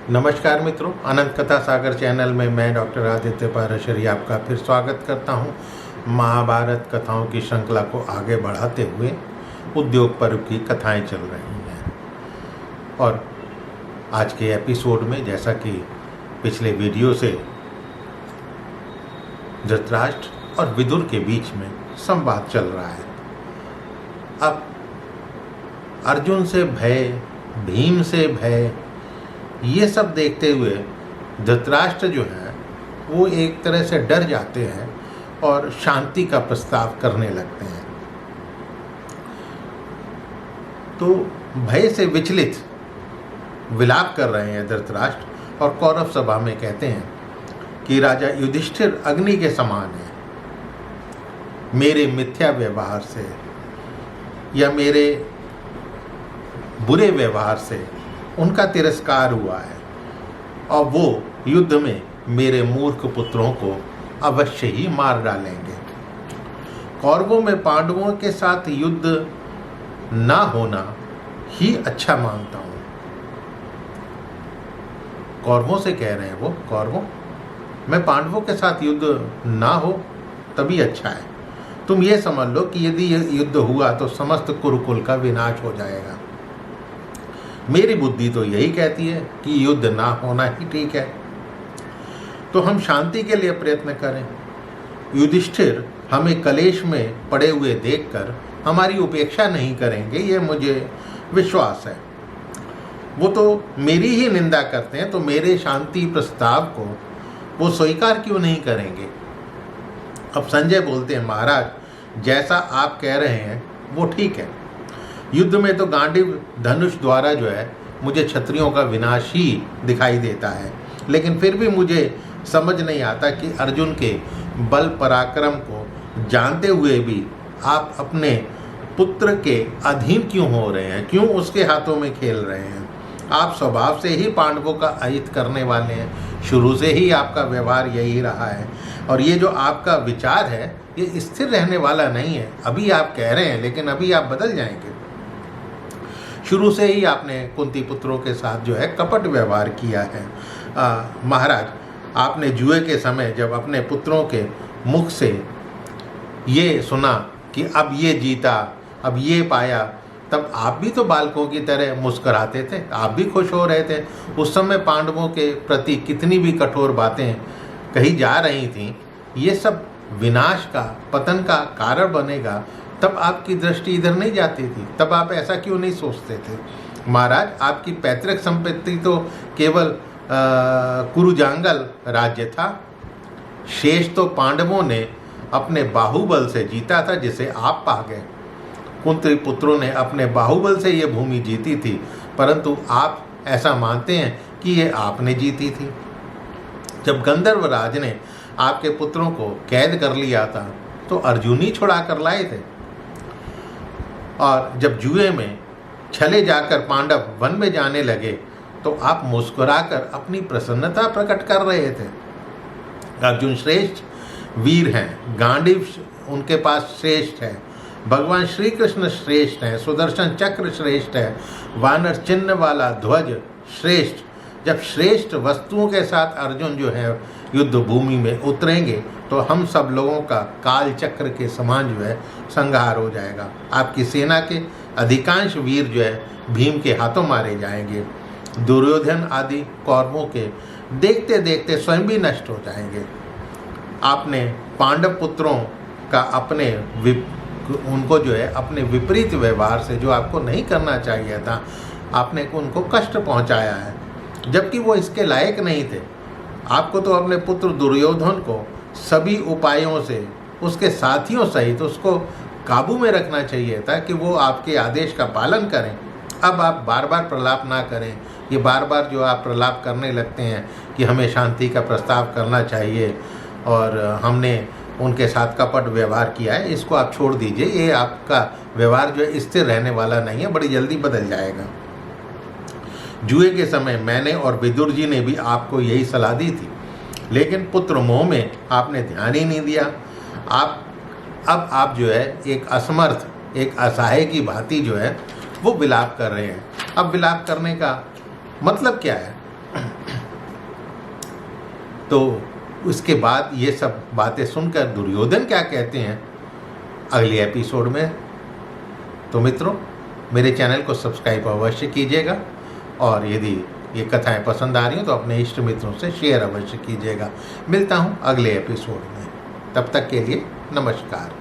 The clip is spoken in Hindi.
नमस्कार मित्रों, अनंत कथा सागर चैनल में मैं डॉक्टर आदित्य पाराशरी आपका फिर स्वागत करता हूं। महाभारत कथाओं की श्रृंखला को आगे बढ़ाते हुए उद्योग पर्व की कथाएं चल रही हैं और आज के एपिसोड में, जैसा कि पिछले वीडियो से धृतराष्ट्र और विदुर के बीच में संवाद चल रहा है। अब अर्जुन से भय, भीम से भय, ये सब देखते हुए धृतराष्ट्र जो है वो एक तरह से डर जाते हैं और शांति का प्रस्ताव करने लगते हैं। तो भय से विचलित विलाप कर रहे हैं धृतराष्ट्र और कौरव सभा में कहते हैं कि राजा युधिष्ठिर अग्नि के समान है। मेरे मिथ्या व्यवहार से या मेरे बुरे व्यवहार से उनका तिरस्कार हुआ है और वो युद्ध में मेरे मूर्ख पुत्रों को अवश्य ही मार डालेंगे। कौरवों में पांडवों के साथ युद्ध ना होना ही अच्छा मानता हूं। कौरवों से कह रहे हैं वो, कौरवों मैं पांडवों के साथ युद्ध ना हो तभी अच्छा है। तुम ये समझ लो कि यदि युद्ध हुआ तो समस्त कुरुकुल का विनाश हो जाएगा। मेरी बुद्धि तो यही कहती है कि युद्ध ना होना ही ठीक है। तो हम शांति के लिए प्रयत्न करें। युधिष्ठिर हमें कलेश में पड़े हुए देखकर हमारी उपेक्षा नहीं करेंगे, ये मुझे विश्वास है। वो तो मेरी ही निंदा करते हैं, तो मेरे शांति प्रस्ताव को वो स्वीकार क्यों नहीं करेंगे। अब संजय बोलते हैं, महाराज जैसा आप कह रहे हैं वो ठीक है। युद्ध में तो गांडीव धनुष द्वारा जो है मुझे क्षत्रियों का विनाश ही दिखाई देता है, लेकिन फिर भी मुझे समझ नहीं आता कि अर्जुन के बल पराक्रम को जानते हुए भी आप अपने पुत्र के अधीन क्यों हो रहे हैं, क्यों उसके हाथों में खेल रहे हैं। आप स्वभाव से ही पांडवों का अहित करने वाले हैं, शुरू से ही आपका व्यवहार यही रहा है और ये जो आपका विचार है ये स्थिर रहने वाला नहीं है। अभी आप कह रहे हैं लेकिन अभी आप बदल जाएंगे। शुरू से ही आपने कुंती पुत्रों के साथ जो है कपट व्यवहार किया है। महाराज आपने जुए के समय जब अपने पुत्रों के मुख से ये सुना कि अब ये जीता, अब ये पाया, तब आप भी तो बालकों की तरह मुस्कुराते थे, आप भी खुश हो रहे थे। उस समय पांडवों के प्रति कितनी भी कठोर बातें कही जा रही थीं, ये सब विनाश का, पतन का कारण बनेगा, तब आपकी दृष्टि इधर नहीं जाती थी। तब आप ऐसा क्यों नहीं सोचते थे। महाराज आपकी पैतृक संपत्ति तो केवल कुरुजांगल राज्य था, शेष तो पांडवों ने अपने बाहुबल से जीता था, जिसे आप पा गए। कुंती पुत्रों ने अपने बाहुबल से ये भूमि जीती थी, परंतु आप ऐसा मानते हैं कि ये आपने जीती थी। जब गंधर्व राज ने आपके पुत्रों को कैद कर लिया था तो अर्जुन ही छुड़ा कर लाए थे, और जब जुए में छले जाकर पांडव वन में जाने लगे तो आप मुस्कुराकर अपनी प्रसन्नता प्रकट कर रहे थे। अर्जुन श्रेष्ठ वीर हैं, गांडीव उनके पास श्रेष्ठ है, भगवान श्री कृष्ण श्रेष्ठ हैं, सुदर्शन चक्र श्रेष्ठ है, वानर चिन्ह वाला ध्वज श्रेष्ठ। जब श्रेष्ठ वस्तुओं के साथ अर्जुन जो है युद्ध भूमि में उतरेंगे तो हम सब लोगों का काल चक्र के समान जो है संहार हो जाएगा। आपकी सेना के अधिकांश वीर जो है भीम के हाथों मारे जाएंगे। दुर्योधन आदि कौरवों के देखते देखते स्वयं भी नष्ट हो जाएंगे। आपने पांडव पुत्रों का उनको जो है अपने विपरीत व्यवहार से, जो आपको नहीं करना चाहिए था, आपने उनको कष्ट पहुंचाया है, जबकि वो इसके लायक नहीं थे। आपको तो अपने पुत्र दुर्योधन को सभी उपायों से, उसके साथियों सहित उसको काबू में रखना चाहिए था कि वो आपके आदेश का पालन करें। अब आप बार बार प्रलाप ना करें। ये बार बार जो आप प्रलाप करने लगते हैं कि हमें शांति का प्रस्ताव करना चाहिए और हमने उनके साथ कपट व्यवहार किया है, इसको आप छोड़ दीजिए। ये आपका व्यवहार जो है स्थिर रहने वाला नहीं है, बड़ी जल्दी बदल जाएगा। जुए के समय मैंने और विदुर जी ने भी आपको यही सलाह दी थी, लेकिन पुत्र मोह में आपने ध्यान ही नहीं दिया। अब आप जो है एक असमर्थ, एक असहाय की भांति जो है वो विलाप कर रहे हैं। अब विलाप करने का मतलब क्या है? तो उसके बाद ये सब बातें सुनकर दुर्योधन क्या कहते हैं अगले एपिसोड में। तो मित्रों, मेरे चैनल को सब्सक्राइब अवश्य कीजिएगा और यदि ये कथाएं पसंद आ रही हैं तो अपने इष्ट मित्रों से शेयर अवश्य कीजिएगा। मिलता हूँ अगले एपिसोड में, तब तक के लिए नमस्कार।